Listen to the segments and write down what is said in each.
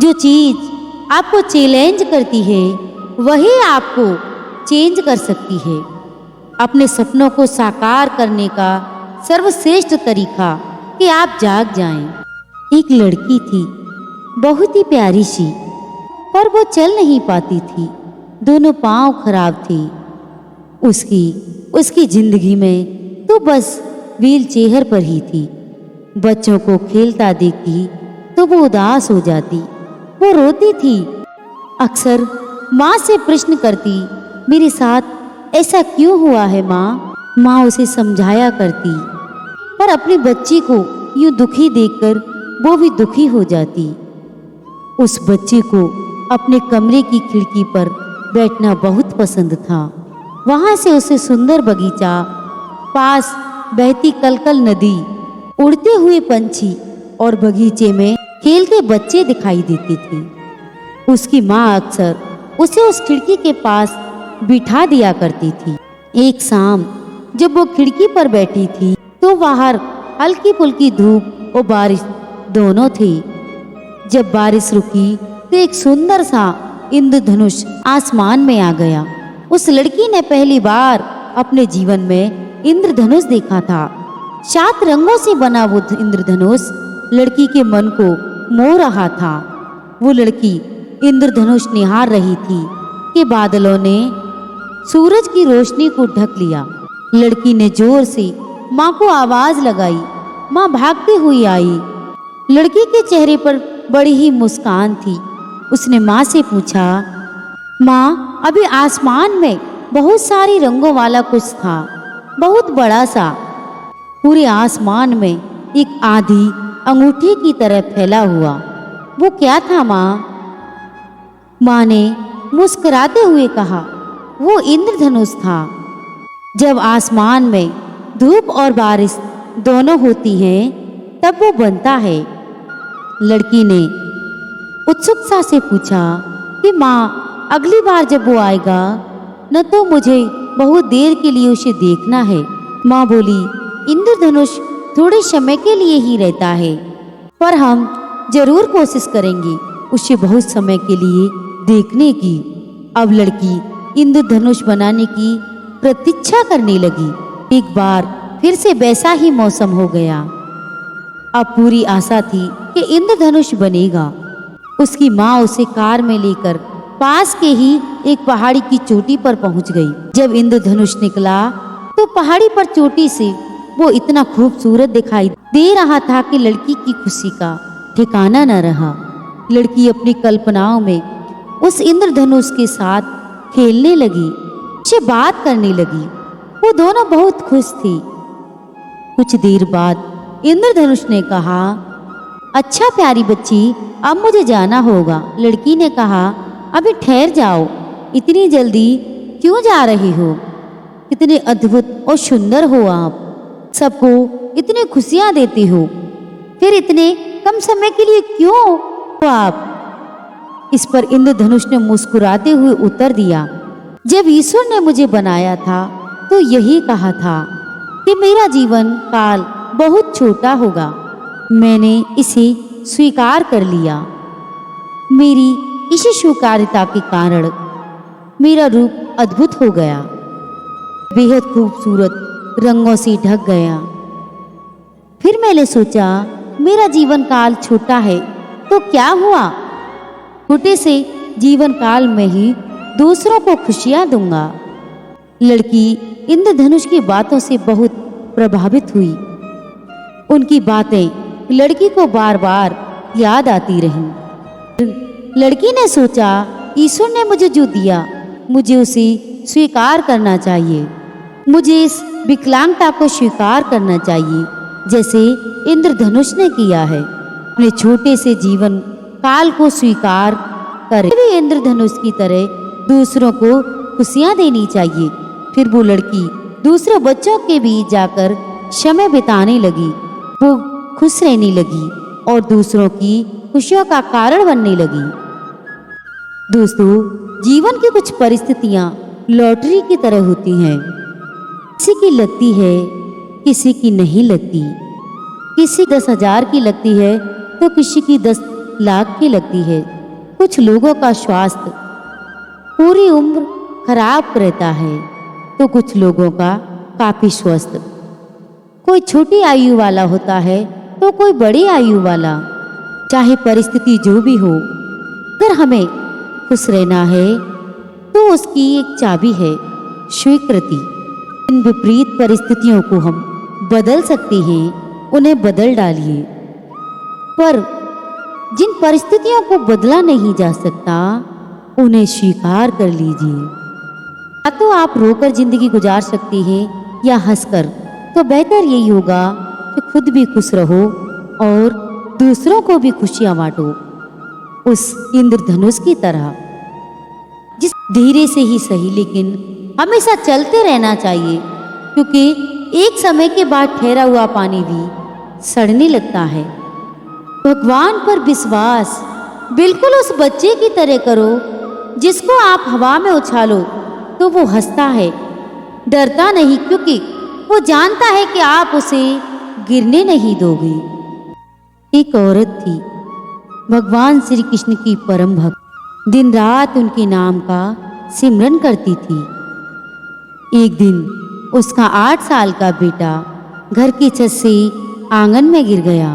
जो चीज आपको चैलेंज करती है वही आपको चेंज कर सकती है। अपने सपनों को साकार करने का सर्वश्रेष्ठ तरीका कि आप जाग जाएं। एक लड़की थी, बहुत ही प्यारी सी, पर वो चल नहीं पाती थी। दोनों पांव खराब थे। उसकी जिंदगी में तो बस व्हील चेयर पर ही थी। बच्चों को खेलता देखती तो वो उदास हो जाती, वो रोती थी। अक्सर माँ से प्रश्न करती, मेरे साथ ऐसा क्यों हुआ है माँ? माँ उसे समझाया करती, पर अपनी बच्ची को यूं दुखी देखकर वो भी दुखी हो जाती। उस बच्चे को अपने कमरे की खिड़की पर बैठना बहुत पसंद था। वहां से उसे सुंदर बगीचा, पास बहती कलकल नदी, उड़ते हुए पंछी और बगीचे में खेलते बच्चे दिखाई देते थे। उसकी माँ अक्सर उसे उस खिड़की के पास बिठा दिया करती थी। एक शाम जब वो खिड़की पर बैठी थी तो बाहर हल्की फुल्की धूप और बारिश दोनों थी। जब बारिश रुकी तो एक सुंदर सा इंद्रधनुष आसमान में आ गया। उस लड़की ने पहली बार अपने जीवन में इंद्रधनुष देखा था। 7 रंगों से बना वो इंद्रधनुष लड़की के मन को मोह रहा था। वो लड़की इंद्रधनुष निहार रही थी कि बादलों ने सूरज की रोशनी को ढक लिया। लड़की ने जोर से माँ को आवाज लगाई। माँ भागती हुई आई। लड़की के चेहरे पर बड़ी ही मुस्कान थी। उसने माँ से पूछा, माँ अभी आसमान में बहुत सारी रंगों वाला कुछ था, बहुत बड़ा सा। पूरे आसमान में एक आधी अंगूठी की तरह फैला हुआ। वो क्या था माँ? माँ ने मुस्कुराते हुए कहा, वो इंद्रधनुष था। जब आसमान में धूप और बारिश दोनों होती हैं तब वो बनता है। लड़की ने उत्सुकता से पूछा कि माँ अगली बार जब वो आएगा न तो मुझे बहुत देर के लिए उसे देखना है। माँ बोली, इंद्रधनुष थोड़े समय के लिए ही रहता है, पर हम जरूर कोशिश करेंगे उसे बहुत समय के लिए देखने की। अब लड़की इंद्रधनुष बनाने की प्रतीक्षा करने लगी। एक बार फिर से वैसा ही मौसम हो गया। अब पूरी आशा थी कि इंद्रधनुष बनेगा। उसकी माँ उसे कार में लेकर पास के ही एक पहाड़ी की चोटी पर पहुंच गई। जब इंद्रधनुष निकला तो पहाड़ी पर चोटी से वो इतना खूबसूरत दिखाई दे रहा था कि लड़की की खुशी का ठिकाना न रहा। लड़की अपनी कल्पनाओं में उस इंद्रधनुष के साथ खेलने लगी, उससे बात करने लगी। वो दोनों बहुत खुश थी। कुछ देर बाद इंद्रधनुष ने कहा, अच्छा प्यारी बच्ची, अब मुझे जाना होगा। लड़की ने कहा, अभी ठहर जाओ, इतनी जल्दी क्यों जा रही हो? कितने अद्भुत और सुंदर हो आप, सबको इतनी खुशियां देते हो, फिर इतने कम समय के लिए क्यों हो आप? इस पर इंद्रधनुष ने मुस्कुराते हुए उत्तर दिया, जब ईश्वर ने मुझे बनाया था तो यही कहा था कि मेरा जीवन काल बहुत छोटा होगा। मैंने इसे स्वीकार कर लिया। मेरी इसी स्वीकार्यता के कारण मेरा रूप अद्भुत हो गया, बेहद खूबसूरत रंगों से ढक गया। फिर मैंने सोचा, मेरा जीवन काल छोटा है तो क्या हुआ? छोटे से जीवन काल में ही दूसरों को खुशियां दूंगा। लड़की इंद्रधनुष की बातों से बहुत प्रभावित हुई। उनकी बातें लड़की को बार बार याद आती रहीं। लड़की ने सोचा, ईश्वर ने मुझे जो दिया मुझे उसे स्वीकार करना चाहिए। मुझे इस विकलांगता को स्वीकार करना चाहिए जैसे इंद्रधनुष ने किया है। अपने छोटे से जीवन काल को स्वीकार करे, भी इंद्रधनुष की तरह दूसरों को खुशियां देनी चाहिए। फिर वो लड़की दूसरे बच्चों के बीच जाकर समय बिताने लगी। वो खुश रहने लगी और दूसरों की खुशियों का कारण बनने लगी। दोस्तों, जीवन की कुछ परिस्थितियां लॉटरी की तरह होती हैं। किसी की लगती है, किसी की नहीं लगती। किसी 10,000 की लगती है तो किसी की 10 लाख की लगती है। कुछ लोगों का स्वास्थ्य पूरी उम्र खराब रहता है तो कुछ लोगों का काफी स्वस्थ। कोई छोटी आयु वाला होता है तो कोई बड़ी आयु वाला। चाहे परिस्थिति जो भी हो, अगर हमें खुश रहना है तो उसकी एक चाबी है स्वीकृति। इन विपरीत परिस्थितियों को हम बदल सकते हैं, उन्हें बदल डालिए। पर जिन परिस्थितियों को बदला नहीं जा सकता उन्हें स्वीकार कर लीजिए। या तो आप रोकर जिंदगी गुजार सकते हैं या हंसकर, तो बेहतर यही होगा कि खुद भी खुश रहो और दूसरों को भी खुशियां बांटो, उस इंद्रधनुष की तरह जिस धीरे से ही सही लेकिन हमेशा चलते रहना चाहिए, क्योंकि एक समय के बाद ठहरा हुआ पानी भी सड़ने लगता है। भगवान पर विश्वास बिल्कुल उस बच्चे की तरह करो जिसको आप हवा में उछालो तो वो हंसता है, डरता नहीं, क्योंकि वो जानता है कि आप उसे गिरने नहीं दोगे। एक औरत थी, भगवान श्री कृष्ण की परम भक्त, दिन रात उनके नाम का सिमरन करती थी। एक दिन उसका 8 साल का बेटा घर की छत से आंगन में गिर गया।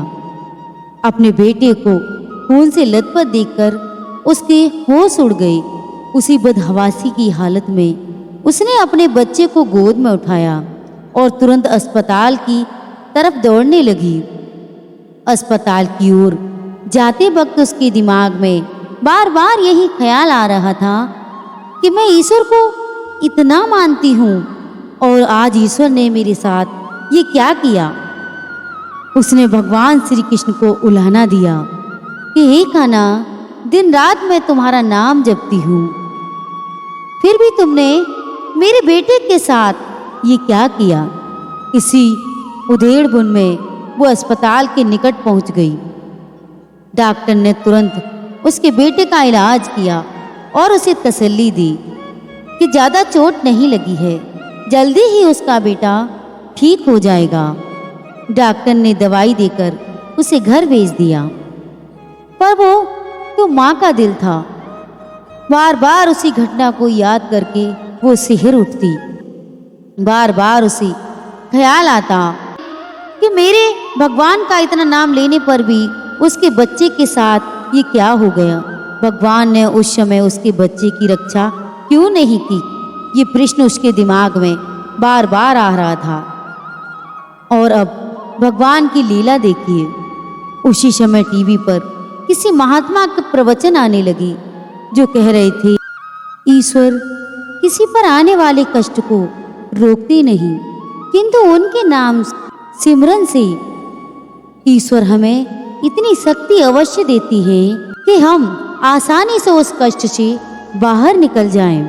अपने बेटे को खून से लथपथ देखकर उसके होश उड़ गए। उसी बदहवासी की हालत में उसने अपने बच्चे को गोद में उठाया और तुरंत अस्पताल की तरफ दौड़ने लगी। अस्पताल की ओर जाते वक्त उसके दिमाग में बार बार यही ख्याल आ रहा था कि मैं ईश्वर को इतना मानती हूँ और आज ईश्वर ने मेरे साथ ये क्या किया। उसने भगवान श्री कृष्ण को उल्हाना दिया कि हे कान्हा, दिन रात मैं तुम्हारा नाम जपती हूँ, फिर भी तुमने मेरे बेटे के साथ ये क्या किया। इसी उधेड़बुन में वो अस्पताल के निकट पहुंच गई। डॉक्टर ने तुरंत उसके बेटे का इलाज किया और उसे तसल्ली दी कि ज़्यादा चोट नहीं लगी है, जल्दी ही उसका बेटा ठीक हो जाएगा। डॉक्टर ने दवाई देकर उसे घर भेज दिया, पर वो तो माँ का दिल था। बार बार उसी घटना को याद करके वो सिहर उठती। बार बार उसे ख्याल आता कि मेरे भगवान का इतना नाम लेने पर भी उसके बच्चे के साथ ये क्या हो गया। भगवान ने उस समय उसके बच्चे की रक्षा क्यों नहीं की। ये प्रश्न उसके दिमाग में बार बार आ रहा था। और अब भगवान की लीला देखिए। उसी समय टीवी पर किसी महात्मा के प्रवचन आने लगी जो कह रहे थे, ईश्वर किसी पर आने वाले कष्ट को रोकते नहीं, किंतु उनके नाम सिमरन से ईश्वर हमें इतनी शक्ति अवश्य देती है कि हम आसानी से उस कष्ट से बाहर निकल जाएं।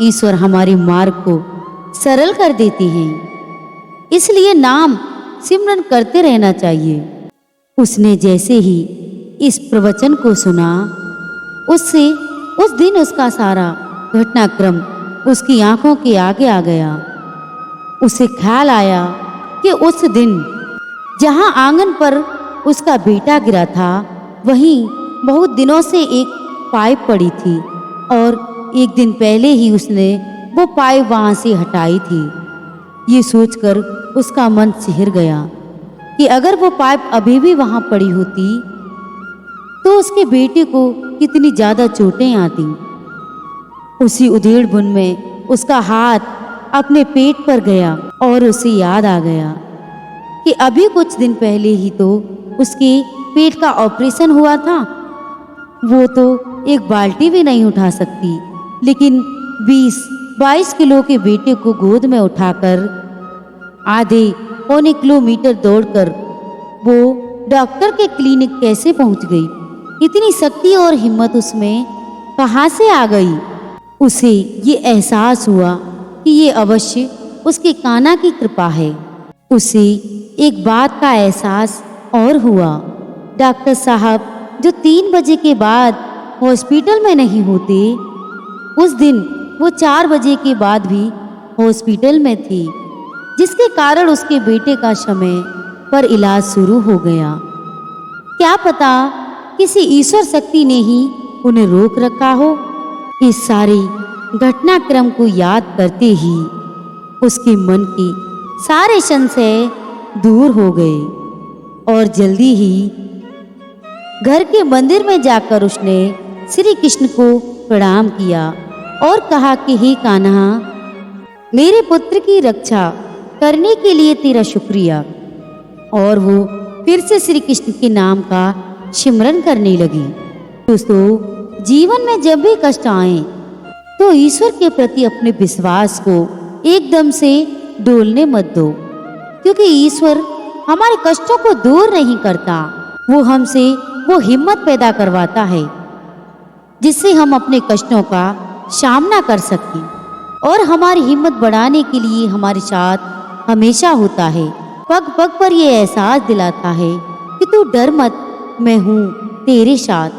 ईश्वर हमारे मार्ग को सरल कर देते हैं, इसलिए नाम सिमरन करते रहना चाहिए। उसने जैसे ही इस प्रवचन को सुना, उससे उस दिन उसका सारा घटनाक्रम उसकी आंखों के आगे आ गया। उसे ख्याल आया कि उस दिन जहां आंगन पर उसका बेटा गिरा था, वहीं बहुत दिनों से एक पाइप पड़ी थी और एक दिन पहले ही उसने वो पाइप वहां से हटाई थी। ये सोचकर उसका मन सिहर गया कि अगर वो पाइप अभी भी वहां पड़ी होती तो उसके बेटे को कितनी ज़्यादा चोटें आती। उसी उधेड़बुन में उसका हाथ अपने पेट पर गया और उसे याद आ गया कि अभी कुछ दिन पहले ही तो उसके पेट का ऑपरेशन हुआ था। वो तो एक बाल्टी भी नहीं उठा सकती, लेकिन 20-22 किलो के बेटे को गोद में उठाकर आधे पौने किलोमीटर दौड़कर वो डॉक्टर के क्लिनिक कैसे पहुंच गई। इतनी शक्ति और हिम्मत उसमें कहाँ से आ गई। उसे ये एहसास हुआ कि ये अवश्य उसके कान्हा की कृपा है। उसे एक बात का एहसास और हुआ, डॉक्टर साहब जो 3 बजे के बाद हॉस्पिटल में नहीं होते, उस दिन वो 4 बजे के बाद भी हॉस्पिटल में थी, जिसके कारण उसके बेटे का समय पर इलाज शुरू हो गया। क्या पता किसी ईश्वर शक्ति ने ही उन्हें रोक रखा हो। इस सारे घटनाक्रम को याद करते ही उसके मन के सारे संशय दूर हो गए और जल्दी ही घर के मंदिर में जाकर उसने श्री कृष्ण को प्रणाम किया और कहा कि हे कान्हा, मेरे पुत्र की रक्षा करने के लिए तेरा शुक्रिया। और वो फिर से श्री कृष्ण के नाम का सिमरन करने लगी। दोस्तों, जीवन में जब भी कष्ट आए तो ईश्वर के प्रति अपने विश्वास को एकदम से डोलने मत दो, क्योंकि ईश्वर हमारे कष्टों को दूर नहीं करता, वो हमसे वो हिम्मत पैदा करवाता है जिससे हम अपने कष्टों का सामना कर सकें, और हमारी हिम्मत बढ़ाने के लिए हमारे साथ हमेशा होता है। पग पग पर ये एहसास दिलाता है कि तू डर मत, मैं हूँ तेरे साथ।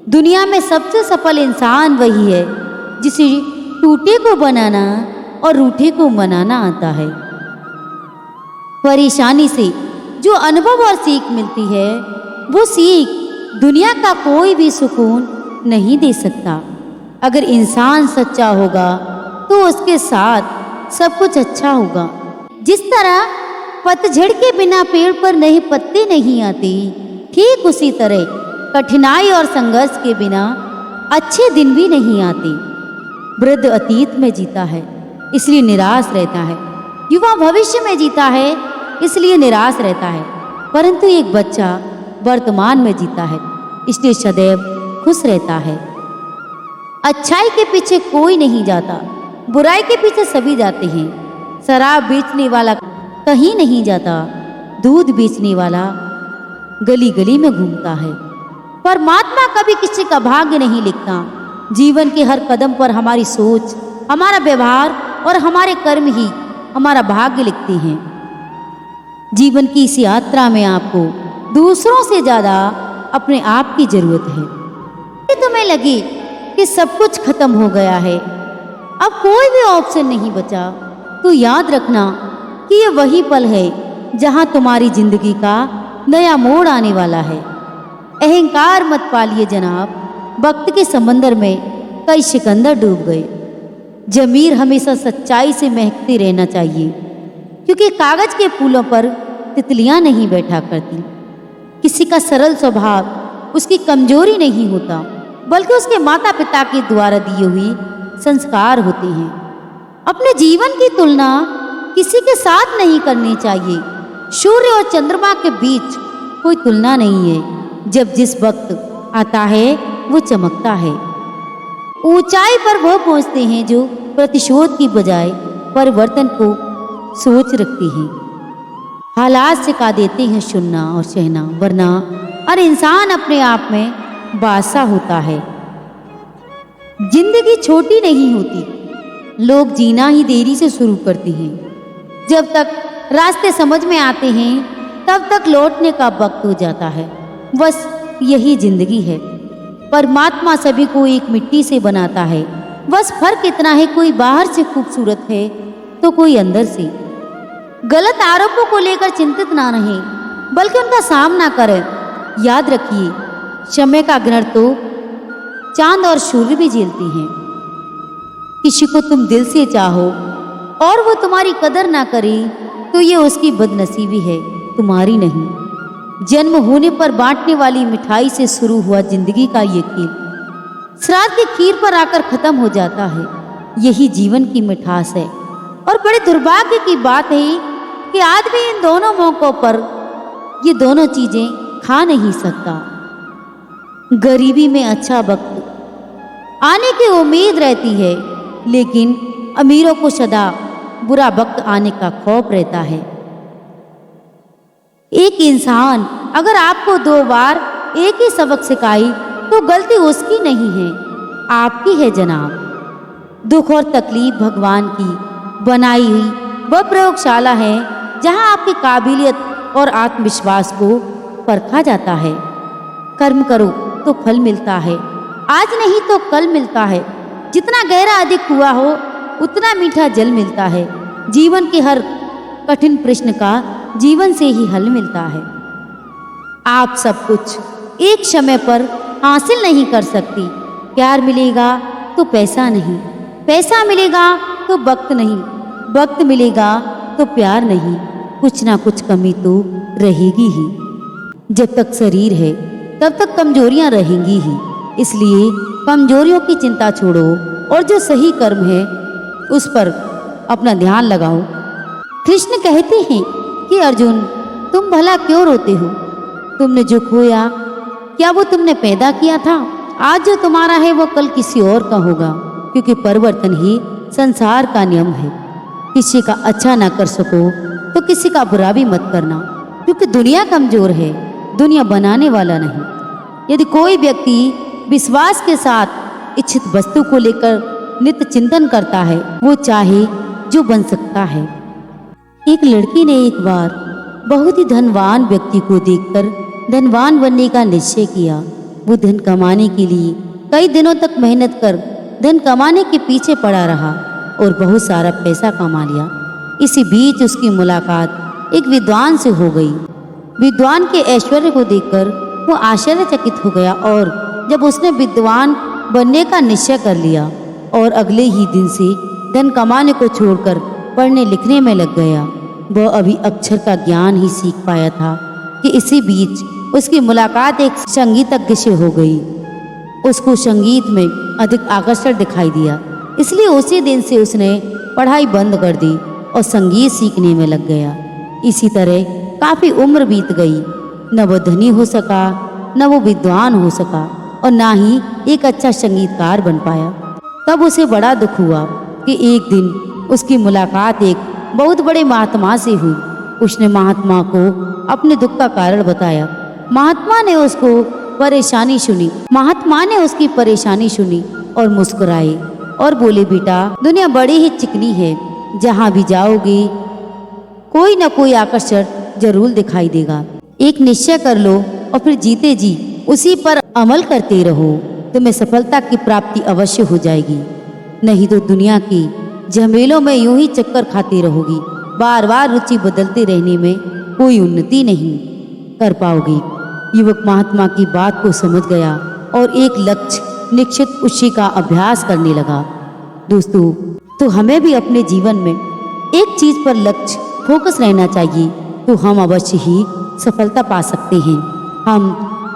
दुनिया में सबसे सफल इंसान वही है जिसे टूटे को बनाना और रूठे को मनाना आता है। परेशानी से जो अनुभव और सीख मिलती है, वो सीख दुनिया का कोई भी सुकून नहीं दे सकता। अगर इंसान सच्चा होगा तो उसके साथ सब कुछ अच्छा होगा। जिस तरह पतझड़ के बिना पेड़ पर नए पत्ते नहीं आते, ठीक उसी तरह कठिनाई और संघर्ष के बिना अच्छे दिन भी नहीं आते। वृद्ध अतीत में जीता है इसलिए निराश रहता है, युवा भविष्य में जीता है इसलिए निराश रहता है, परंतु एक बच्चा वर्तमान में जीता है इसलिए सदैव खुश रहता है। अच्छाई के पीछे कोई नहीं जाता, बुराई के पीछे सभी जाते हैं। शराब बेचने वाला कहीं नहीं जाता, दूध बेचने वाला गली गली में घूमता है। परमात्मा कभी किसी का भाग्य नहीं लिखता। जीवन के हर कदम पर हमारी सोच, हमारा व्यवहार और हमारे कर्म ही हमारा भाग्य लिखते हैं। जीवन की इस यात्रा में आपको दूसरों से ज्यादा अपने आप की जरूरत है। यदि तुम्हें लगे कि सब कुछ खत्म हो गया है, अब कोई भी ऑप्शन नहीं बचा, तो याद रखना कि ये वही पल है जहां तुम्हारी जिंदगी का नया मोड़ आने वाला है। अहंकार मत पालिए जनाब, वक्त के समंदर में कई सिकंदर डूब गए। जमीर हमेशा सच्चाई से महकते रहना चाहिए, क्योंकि कागज के फूलों पर तितलियां नहीं बैठा करती। किसी का सरल स्वभाव उसकी कमजोरी नहीं होता, बल्कि उसके माता पिता के द्वारा दिए हुए संस्कार होते हैं। अपने जीवन की तुलना किसी के साथ नहीं करनी चाहिए। सूर्य और चंद्रमा के बीच कोई तुलना नहीं है। जब जिस वक्त आता है वो चमकता है। ऊंचाई पर वो पहुंचते हैं जो प्रतिशोध की बजाय परिवर्तन को सोच रखते हैं। हालात सिखा देते हैं सुनना और सहना, वरना हर इंसान अपने आप में बादशाह होता है। जिंदगी छोटी नहीं होती, लोग जीना ही देरी से शुरू करते हैं। जब तक रास्ते समझ में आते हैं तब तक लौटने का वक्त हो जाता है। बस यही जिंदगी है। परमात्मा सभी को एक मिट्टी से बनाता है, बस फर्क इतना है कोई बाहर से खूबसूरत है तो कोई अंदर से। गलत आरोपों को लेकर चिंतित ना रहें, बल्कि उनका सामना करें। याद रखिए, समय का ग्रहण तो चांद और सूर्य भी झेलती हैं। किसी को तुम दिल से चाहो और वो तुम्हारी कदर ना करे तो ये उसकी बदनसीबी है, तुम्हारी नहीं। जन्म होने पर बांटने वाली मिठाई से शुरू हुआ जिंदगी का ये खेल श्राद्ध की खीर पर आकर खत्म हो जाता है। यही जीवन की मिठास है। और बड़े दुर्भाग्य की बात है कि आदमी इन दोनों मौकों पर ये दोनों चीजें खा नहीं सकता। गरीबी में अच्छा वक्त आने की उम्मीद रहती है, लेकिन अमीरों को सदा बुरा वक्त आने का खौफ रहता है। एक इंसान अगर आपको 2 बार एक ही सबक सिखाई तो गलती उसकी नहीं है, आपकी है जनाब। दुख और तकलीफ भगवान की बनाई हुई वह प्रयोगशाला है जहां आपकी काबिलियत और आत्मविश्वास को परखा जाता है। कर्म करो तो फल मिलता है, आज नहीं तो कल मिलता है। जितना गहरा अधिक हुआ हो उतना मीठा जल मिलता है। जीवन के हर कठिन प्रश्न का जीवन से ही हल मिलता है। आप सब कुछ एक समय पर हासिल नहीं कर सकती। प्यार मिलेगा तो पैसा नहीं, पैसा मिलेगा तो वक्त नहीं, वक्त मिलेगा तो प्यार नहीं, कुछ ना कुछ कमी तो रहेगी ही। जब तक शरीर है तब तक कमजोरियां रहेंगी ही, इसलिए कमजोरियों की चिंता छोड़ो और जो सही कर्म है उस पर अपना ध्यान लगाओ। कृष्ण कहते हैं कि अर्जुन, तुम भला क्यों रोते हो? तुमने जो खोया क्या वो तुमने पैदा किया था? आज जो तुम्हारा है वो कल किसी और का होगा, क्योंकि परिवर्तन ही संसार का नियम है। किसी का अच्छा ना कर सको तो किसी का बुरा भी मत करना, क्योंकि दुनिया कमजोर है, दुनिया बनाने वाला नहीं। यदि कोई व्यक्ति विश्वास के साथ इच्छित वस्तु को लेकर नित्य चिंतन करता है, वो चाहे जो बन सकता है। एक लड़की ने एक बार बहुत ही धनवान व्यक्ति को देखकर धनवान बनने का निश्चय किया। वो धन कमाने के लिए कई दिनों तक मेहनत कर धन कमाने के पीछे पड़ा रहा और बहुत सारा पैसा कमा लिया। इसी बीच उसकी मुलाकात एक विद्वान से हो गई। विद्वान के ऐश्वर्य को देखकर वो आश्चर्यचकित हो गया और जब उसने विद्वान बनने का निश्चय कर लिया और अगले ही दिन से धन कमाने को छोड़कर पढ़ने लिखने में लग गया। वह अभी अक्षर का ज्ञान ही सीख पाया था कि इसी बीच उसकी मुलाकात एक संगीतज्ञ से हो गई। उसको संगीत में अधिक आकर्षण दिखाई दिया, इसलिए उसी दिन से उसने पढ़ाई बंद कर दी और संगीत सीखने में लग गया। इसी तरह काफ़ी उम्र बीत गई, न वो धनी हो सका, न वो विद्वान हो सका और ना ही एक अच्छा संगीतकार बन पाया। तब उसे बड़ा दुख हुआ कि एक दिन उसकी मुलाकात एक बहुत बड़े महात्मा से हुई। उसने महात्मा को अपने दुख का कारण बताया। महात्मा ने उसकी परेशानी सुनी और मुस्कुराए और बोले, बेटा, दुनिया बड़ी ही चिकनी है, जहाँ भी जाओगे कोई न कोई आकर्षण जरूर दिखाई देगा। एक निश्चय कर लो और फिर जीते जी उसी पर अमल करते रहो, तुम्हें सफलता की प्राप्ति अवश्य हो जाएगी। नहीं तो दुनिया की झमेलों में यूं ही चक्कर खाती रहोगी, बार बार रुचि बदलते रहने में कोई उन्नति नहीं कर पाओगी। युवक महात्मा की बात को समझ गया और एक लक्ष्य निश्चित उसी का अभ्यास करने लगा। दोस्तों, तो हमें भी अपने जीवन में एक चीज पर लक्ष्य फोकस रहना चाहिए, तो हम अवश्य ही सफलता पा सकते हैं। हम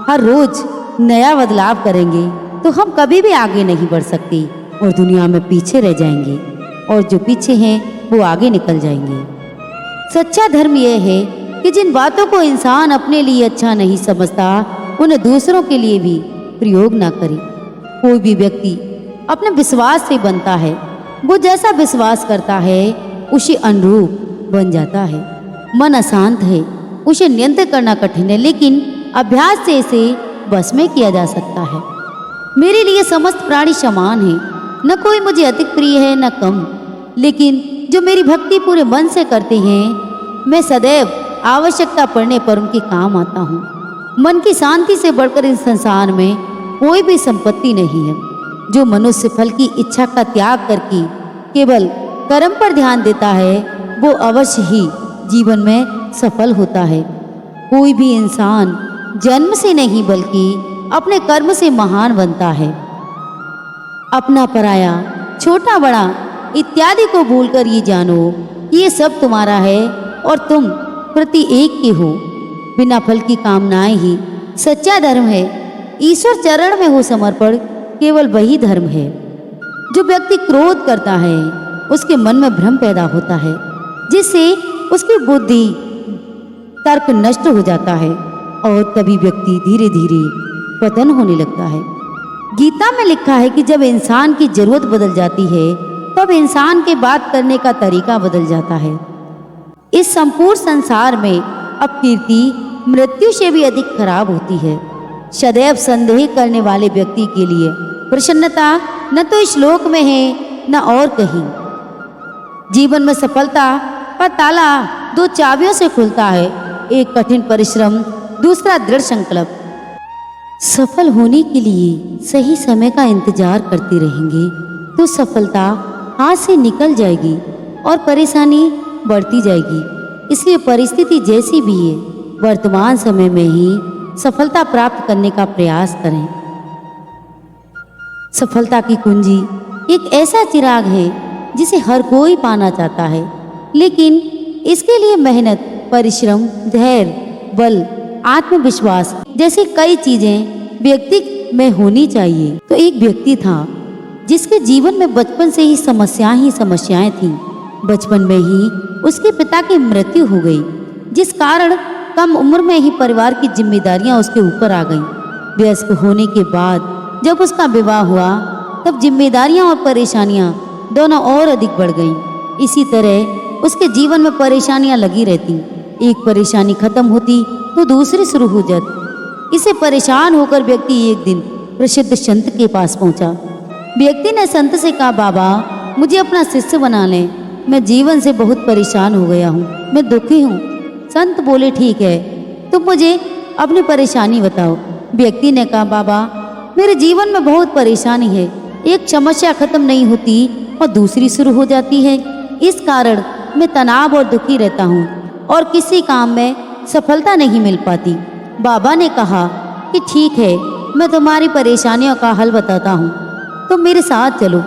हर रोज नया बदलाव करेंगे तो हम कभी भी आगे नहीं बढ़ सकते और दुनिया में पीछे रह जाएंगे, और जो पीछे हैं वो आगे निकल जाएंगे। सच्चा धर्म यह है कि जिन बातों को इंसान अपने लिए अच्छा नहीं समझता, उन्हें दूसरों के लिए भी प्रयोग ना करे। कोई भी व्यक्ति अपने विश्वास से बनता है, वो जैसा विश्वास करता है उसी अनुरूप बन जाता है। मन अशांत है, उसे नियंत्रित करना कठिन है, लेकिन अभ्यास से इसे बस में किया जा सकता है। मेरे लिए समस्त प्राणी समान हैं, न कोई मुझे अधिक प्रिय है न कम, लेकिन जो मेरी भक्ति पूरे मन से करते हैं, मैं सदैव आवश्यकता पड़ने पर उनके काम आता हूँ। मन की शांति से बढ़कर इस संसार में कोई भी संपत्ति नहीं है। जो मनुष्य फल की इच्छा का त्याग करके केवल कर्म पर ध्यान देता है, वो अवश्य ही जीवन में सफल होता है। कोई भी इंसान जन्म से नहीं बल्कि अपने कर्म से महान बनता है। अपना पराया, छोटा बड़ा इत्यादि को भूलकर ये जानो कि ये सब तुम्हारा है और तुम प्रति एक के हो। बिना फल की कामनाएं ही सच्चा धर्म है। ईश्वर चरण में हो समर्पण केवल वही धर्म है। जो व्यक्ति क्रोध करता है उसके मन में भ्रम पैदा होता है, जिससे उसकी बुद्धि तर्क नष्ट हो जाता है और तभी व्यक्ति धीरे धीरे पतन होने लगता है। गीता में लिखा है कि जब इंसान की जरूरत बदल जाती है तब इंसान के बात करने का तरीका बदल जाता है। इस संपूर्ण संसार में अपकीर्ति मृत्यु से भी अधिक खराब होती है। सदैव संदेह करने वाले व्यक्ति के लिए प्रसन्नता न तो इस लोक में है न और कहीं। जीवन में सफलता का ताला दो चाबियों से खुलता है, एक कठिन परिश्रम, दूसरा दृढ़ संकल्प। सफल होने के लिए सही समय का इंतजार करते रहेंगे तो सफलता हाथ से निकल जाएगी और परेशानी बढ़ती जाएगी। इसलिए परिस्थिति जैसी भी है, वर्तमान समय में ही सफलता प्राप्त करने का प्रयास करें। सफलता की कुंजी एक ऐसा चिराग है जिसे हर कोई पाना चाहता है, लेकिन इसके लिए मेहनत, परिश्रम, धैर्य, बल, आत्मविश्वास जैसी कई चीजें व्यक्ति में होनी चाहिए। तो एक व्यक्ति था जिसके जीवन में बचपन से ही समस्याएं थीं। बचपन में ही उसके पिता की मृत्यु हो गई, जिस कारण कम उम्र में ही परिवार की जिम्मेदारियां उसके ऊपर आ गईं। वयस्क होने के बाद जब उसका विवाह हुआ तब जिम्मेदारियां और परेशानियां दोनों और अधिक बढ़ गईं। इसी तरह उसके जीवन में परेशानियां लगी रहती, एक परेशानी खत्म होती तो दूसरी शुरू हो जाती। इसे परेशान होकर व्यक्ति एक दिन प्रसिद्ध संत के पास पहुंचा। व्यक्ति ने संत से कहा, बाबा मुझे अपना शिष्य बना लें, मैं जीवन से बहुत परेशान हो गया हूँ, मैं दुखी हूँ। संत बोले, ठीक है, तुम मुझे अपनी परेशानी बताओ। व्यक्ति ने कहा, बाबा मेरे जीवन में बहुत परेशानी है, एक समस्या खत्म नहीं होती और दूसरी शुरू हो जाती है। इस कारण मैं तनाव और दुखी रहता हूँ और किसी काम में सफलता नहीं मिल पाती। बाबा ने कहा कि ठीक है, मैं तुम्हारी परेशानियों का हल बताता हूँ, तुम मेरे साथ चलो।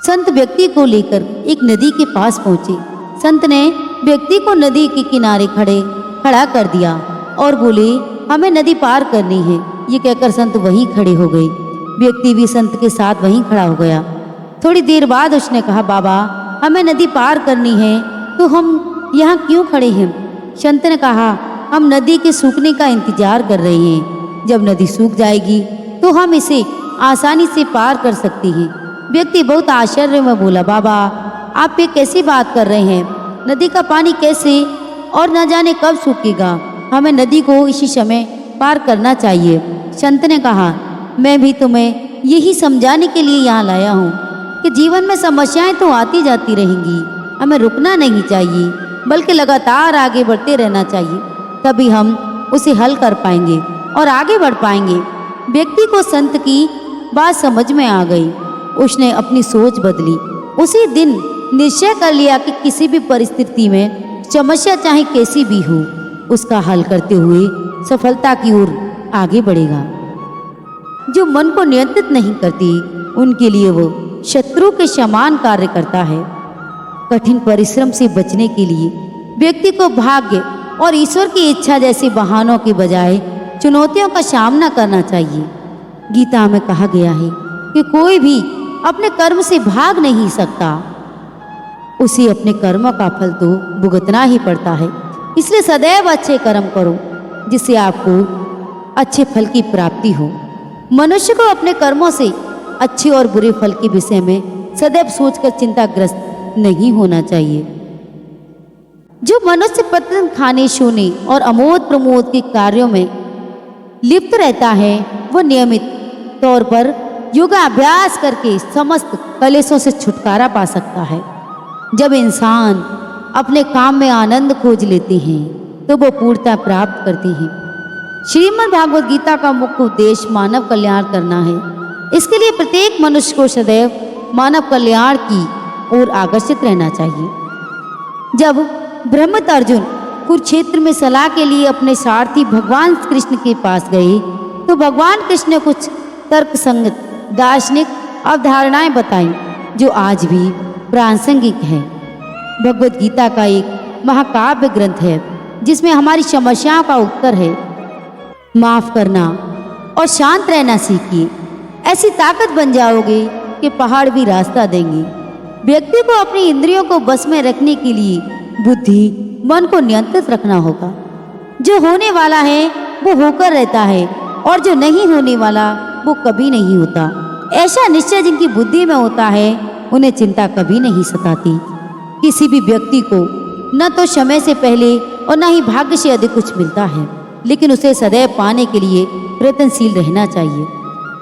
संत व्यक्ति को लेकर एक नदी के पास पहुँचे। संत ने व्यक्ति को नदी के किनारे खड़ा कर दिया और बोले, हमें नदी पार करनी है। ये कहकर संत वहीं खड़े हो गए। व्यक्ति भी संत के साथ वहीं खड़ा हो गया। थोड़ी देर बाद उसने कहा, बाबा हमें नदी पार करनी है तो हम यहाँ क्यों खड़े हैं? संत ने कहा, हम नदी के सूखने का इंतजार कर रहे हैं, जब नदी सूख जाएगी तो हम इसे आसानी से पार कर सकते हैं। व्यक्ति बहुत आश्चर्य में बोला, बाबा आप ये कैसी बात कर रहे हैं? नदी का पानी कैसे और न जाने कब सूखेगा? हमें नदी को इसी समय पार करना चाहिए। संत ने कहा, मैं भी तुम्हें यही समझाने के लिए यहाँ लाया हूँ कि जीवन में समस्याएं तो आती जाती रहेंगी, हमें रुकना नहीं चाहिए बल्कि लगातार आगे बढ़ते रहना चाहिए, तभी हम उसे हल कर पाएंगे और आगे बढ़ पाएंगे। व्यक्ति को संत की बात समझ में आ गई। उसने अपनी सोच बदली। उसी दिन निश्चय कर लिया कि किसी भी परिस्थिति में समस्या चाहे कैसी भी हो, उसका हल करते हुए सफलता की ओर आगे बढ़ेगा। जो मन को नियंत्रित नहीं करती उनके लिए वो शत्रु के समान कार्य करता है। कठिन परिश्रम से बचने के लिए व्यक्ति को भाग्य और ईश्वर की इच्छा जैसे बहानों के बजाय चुनौतियों का सामना करना चाहिए। गीता में कहा गया है कि कोई भी अपने कर्म से भाग नहीं सकता, उसे अपने कर्मों का फल तो भुगतना ही पड़ता है। इसलिए सदैव अच्छे कर्म करो जिससे आपको अच्छे फल की प्राप्ति हो। मनुष्य को अपने कर्मों से अच्छे और बुरे फल के विषय में सदैव सोचकर चिंताग्रस्त नहीं होना चाहिए। जो मनुष्य प्रतिदिन खाने, सोने और अमोद प्रमोद के कार्यों में लिप्त रहता है, वह नियमित तौर पर योगाभ्यास करके समस्त कलेशों से छुटकारा पा सकता है। जब इंसान अपने काम में आनंद खोज लेते हैं तो वो पूर्णता प्राप्त करते हैं। श्रीमद् भागवत गीता का मुख्य उद्देश्य मानव कल्याण करना है। इसके लिए प्रत्येक मनुष्य को सदैव मानव कल्याण की ओर आकर्षित रहना चाहिए। जब ब्रह्मत अर्जुन कुरुक्षेत्र में सलाह के लिए अपने सारथी भगवान कृष्ण के पास गए तो भगवान कृष्ण ने कुछ तर्कसंगत दार्शनिक अवधारणाएं बताई जो आज भी प्रासंगिक है। भगवत गीता का एक महाकाव्य ग्रंथ है जिसमें हमारी समस्याओं का उत्तर है। माफ करना और शांत रहना सीखिए, ऐसी ताकत बन जाओगे कि पहाड़ भी रास्ता देंगे। व्यक्ति को अपनी इंद्रियों को बस में रखने के लिए बुद्धि, मन को नियंत्रित रखना होगा। जो होने वाला है वो होकर रहता है और जो नहीं होने वाला वो कभी नहीं होता। ऐसा निश्चय जिनकी बुद्धि में होता है उन्हें चिंता कभी नहीं सताती। किसी भी व्यक्ति को न तो समय से पहले और न ही भाग्य से अधिक कुछ मिलता है, लेकिन उसे सदैव पाने के लिए प्रयत्नशील रहना चाहिए।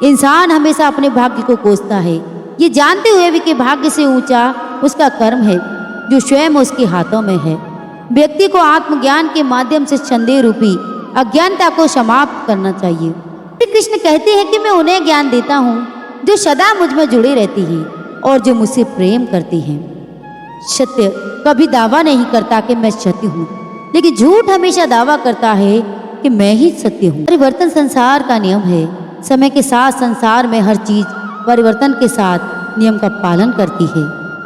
इंसान हमेशा अपने भाग्य को कोसता है, ये जानते हुए भी कि भाग्य से ऊंचा उसका कर्म है जो स्वयं उसके हाथों में है। व्यक्ति को आत्मज्ञान के माध्यम से संदेह रूपी अज्ञानता को समाप्त करना चाहिए। श्री कृष्ण कहते हैं कि मैं उन्हें ज्ञान देता हूँ जो सदा मुझ में जुड़े रहती हैं और जो मुझसे प्रेम करती हैं। सत्य कभी दावा नहीं करता कि मैं सत्य हूँ, लेकिन झूठ हमेशा दावा करता है कि मैं ही सत्य हूँ। परिवर्तन संसार का नियम है। समय के साथ संसार में हर चीज परिवर्तन के साथ नियम का पालन करती है।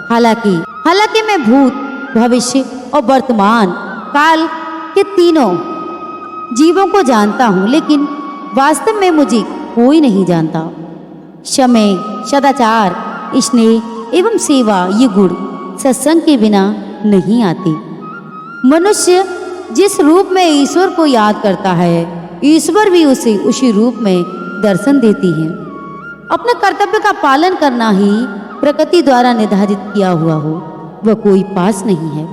हालांकि मैं भूत, भविष्य और वर्तमान काल के तीनों जीवों को जानता हूँ, लेकिन वास्तव में मुझे कोई नहीं जानता। समय, सदाचार, स्नेह एवं सेवा ये गुण सत्संग के बिना नहीं आते। मनुष्य जिस रूप में ईश्वर को याद करता है, ईश्वर भी उसे उसी रूप में दर्शन देती है। अपने कर्तव्य का पालन करना ही प्रकृति द्वारा निर्धारित किया हुआ हो, वह कोई पास नहीं है।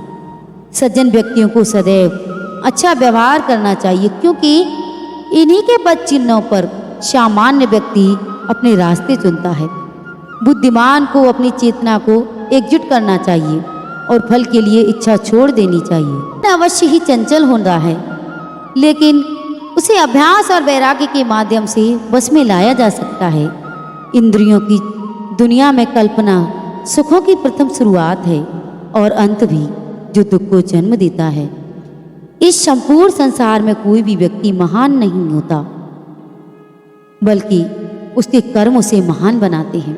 सज्जन व्यक्तियों को सदैव अच्छा व्यवहार करना चाहिए, क्योंकि इन्हीं के पद चिन्हों पर सामान्य व्यक्ति अपने रास्ते चुनता है। बुद्धिमान को अपनी चेतना को एकजुट करना चाहिए और फल के लिए इच्छा छोड़ देनी चाहिए। अवश्य ही चंचल होता है, लेकिन उसे अभ्यास और वैराग्य के माध्यम से बस में लाया जा सकता है। इंद्रियों की दुनिया में कल्पना सुखों की प्रथम शुरुआत है और अंत भी, जो दुख को जन्म देता है। इस संपूर्ण संसार में कोई भी व्यक्ति महान नहीं होता, बल्कि उसके कर्म उसे महान बनाते हैं।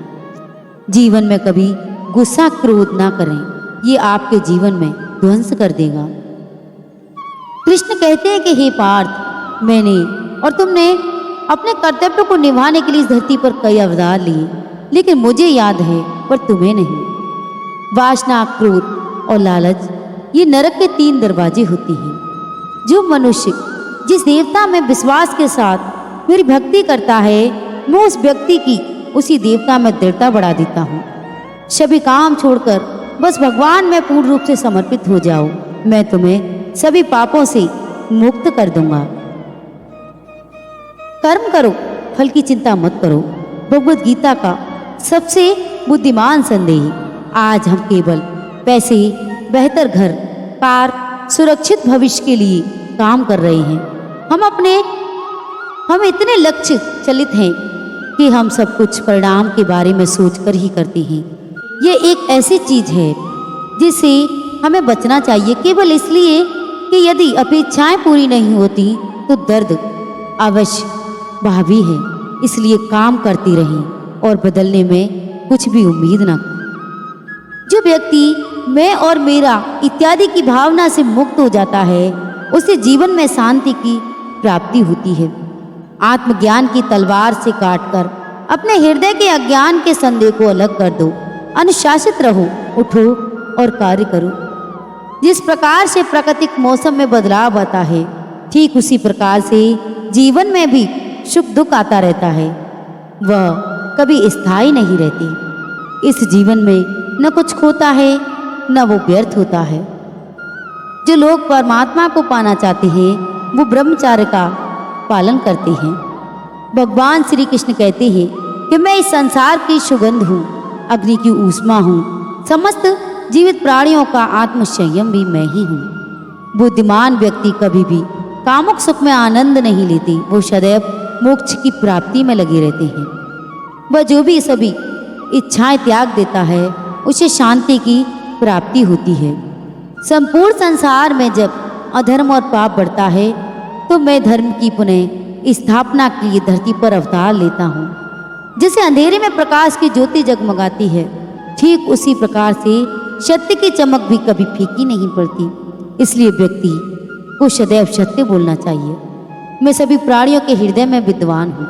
जीवन में कभी गुस्सा क्रोध ना करें, ये आपके जीवन में ध्वंस कर देगा। कृष्ण कहते हैं कि हे पार्थ, मैंने और तुमने अपने कर्तव्य को निभाने के लिए इस धरती पर कई अवतार लिए, लेकिन मुझे याद है पर तुम्हें नहीं। वासना, क्रोध और लालच ये नरक के 3 दरवाजे होते हैं। जो मनुष्य जिस देवता में विश्वास के साथ मेरी भक्ति करता है, मैं उस व्यक्ति की उसी देवता में दृढ़ता बढ़ा देता हूँ। सभी काम छोड़कर बस भगवान में पूर्ण रूप से समर्पित हो जाओ, मैं तुम्हें सभी पापों से मुक्त कर दूंगा। कर्म करो, फल की चिंता मत करो। भगवद गीता का सबसे बुद्धिमान संदेह। आज हम केवल पैसे, बेहतर घर, कार, सुरक्षित भविष्य के लिए काम कर रहे हैं। हम इतने लक्ष्य चलित हैं कि हम सब कुछ परिणाम के बारे में सोचकर ही करते हैं। ये एक ऐसी चीज है जिससे हमें बचना चाहिए, केवल इसलिए कि यदि अपेक्षाएं पूरी नहीं होती तो दर्द अवश्य भावी है। इसलिए काम करती रहें और बदलने में कुछ भी उम्मीद न करें। जो व्यक्ति मैं और मेरा इत्यादि की भावना से मुक्त हो जाता है, उसे जीवन में शांति की प्राप्ति होती है। आत्मज्ञान की तलवार से काटकर अपने हृदय के अज्ञान के संदेह को अलग कर दो। अनुशासित रहो, उठो और कार्य करो। जिस प्रकार से प्राकृतिक मौसम में बदलाव आता है, ठीक उसी प्रकार से जीवन में भी सुख दुख आता रहता है। वह कभी स्थायी नहीं रहती। इस जीवन में न कुछ खोता है न वो व्यर्थ होता है। जो लोग परमात्मा को पाना चाहते हैं, वो ब्रह्मचर्य का पालन करते हैं। भगवान श्री कृष्ण कहते हैं कि मैं इस संसार की सुगंध हूँ, अग्नि की ऊष्मा हूँ, समस्त जीवित प्राणियों का आत्मसंयम भी मैं ही हूँ। बुद्धिमान व्यक्ति कभी भी कामुक सुख में आनंद नहीं लेते, वो सदैव मोक्ष की प्राप्ति में लगे रहते हैं। वह जो भी सभी इच्छाएं त्याग देता है, उसे शांति की प्राप्ति होती है। संपूर्ण संसार में जब अधर्म और पाप बढ़ता है, तो मैं धर्म की पुनः स्थापना के लिए धरती पर अवतार लेता हूँ। जैसे अंधेरे में प्रकाश की ज्योति जगमगाती है, ठीक उसी प्रकार से सत्य की चमक भी कभी फीकी नहीं पड़ती। इसलिए व्यक्ति को सदैव सत्य बोलना चाहिए। मैं सभी प्राणियों के हृदय में विद्वान हूँ।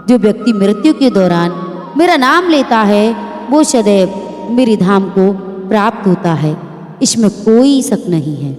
जो व्यक्ति मृत्यु के दौरान मेरा नाम लेता है, वो सदैव मेरी धाम को प्राप्त होता है। इसमें कोई शक नहीं है।